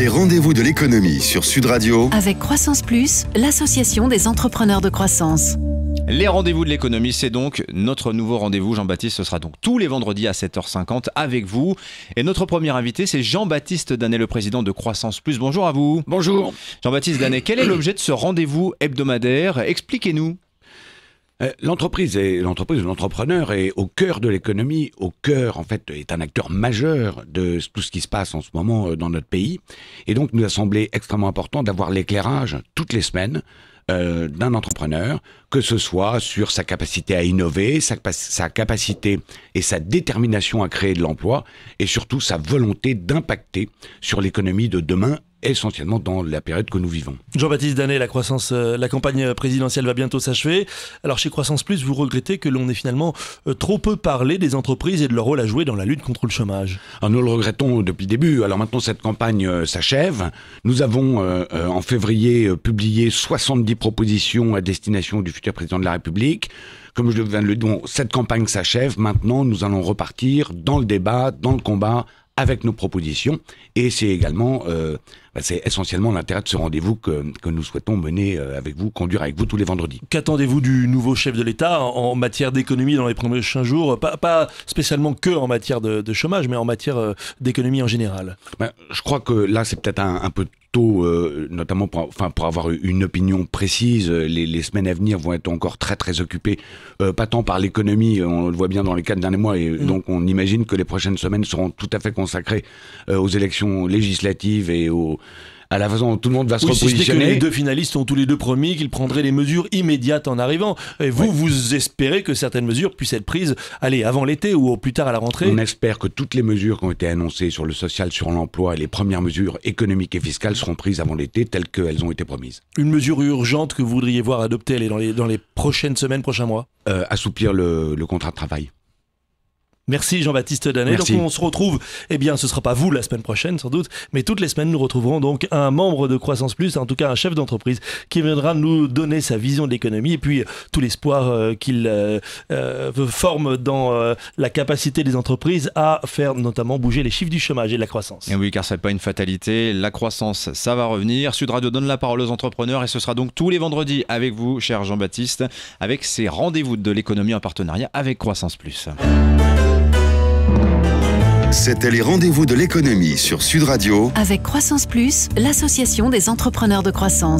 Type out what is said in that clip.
les rendez-vous de l'économie sur Sud Radio avec Croissance Plus, l'association des entrepreneurs de croissance. Les rendez-vous de l'économie, c'est donc notre nouveau rendez-vous. Jean-Baptiste, ce sera donc tous les vendredis à 7h50 avec vous. Et notre premier invité, c'est Jean-Baptiste Danet, le président de Croissance Plus. Bonjour à vous. Bonjour. Jean-Baptiste Danet, quel est l'objet de ce rendez-vous hebdomadaire? Expliquez-nous. L'entreprise et l'entrepreneur est au cœur de l'économie, au cœur, en fait, est un acteur majeur de tout ce qui se passe en ce moment dans notre pays. Et donc, il nous a semblé extrêmement important d'avoir l'éclairage toutes les semaines d'un entrepreneur, que ce soit sur sa capacité à innover, sa capacité et sa détermination à créer de l'emploi, et surtout sa volonté d'impacter sur l'économie de demain, essentiellement dans la période que nous vivons. Jean-Baptiste Danet, la campagne présidentielle va bientôt s'achever. Alors chez Croissance Plus, vous regrettez que l'on ait finalement trop peu parlé des entreprises et de leur rôle à jouer dans la lutte contre le chômage. Alors nous le regrettons depuis le début. Alors maintenant cette campagne s'achève. Nous avons en février publié 70 propositions à destination du futur président de la République. Comme je viens de le dire, cette campagne s'achève. Maintenant nous allons repartir dans le débat, dans le combat, avec nos propositions, et c'est également, c'est essentiellement l'intérêt de ce rendez-vous que nous souhaitons mener avec vous, conduire avec vous tous les vendredis. Qu'attendez-vous du nouveau chef de l'État en matière d'économie dans les prochains jours? Pas spécialement que en matière de chômage, mais en matière d'économie en général. Je crois que là, c'est peut-être un peu tôt, notamment pour avoir une opinion précise. Les semaines à venir vont être encore très très occupées, pas tant par l'économie, on le voit bien dans les 4 derniers mois, et donc on imagine que les prochaines semaines seront tout à fait consacrées aux élections législatives et à la façon dont tout le monde va se repositionner. Que les deux finalistes ont tous les deux promis qu'ils prendraient les mesures immédiates en arrivant. Et vous espérez que certaines mesures puissent être prises, avant l'été ou au plus tard à la rentrée? On espère que toutes les mesures qui ont été annoncées sur le social, sur l'emploi et les premières mesures économiques et fiscales seront prises avant l'été, telles qu'elles ont été promises. Une mesure urgente que vous voudriez voir adoptée dans les prochaines semaines, prochains mois? Assouplir le contrat de travail. Merci Jean-Baptiste Danet. Donc on se retrouve, ce ne sera pas vous la semaine prochaine sans doute, mais toutes les semaines nous retrouverons donc un membre de Croissance Plus, en tout cas un chef d'entreprise qui viendra nous donner sa vision de l'économie et puis tout l'espoir qu'il forme dans la capacité des entreprises à faire notamment bouger les chiffres du chômage et de la croissance. Et oui, car ce n'est pas une fatalité, la croissance ça va revenir. Sud Radio donne la parole aux entrepreneurs et ce sera donc tous les vendredis avec vous, cher Jean-Baptiste, avec ces rendez-vous de l'économie en partenariat avec Croissance Plus. C'était les rendez-vous de l'économie sur Sud Radio avec Croissance Plus, l'association des entrepreneurs de croissance.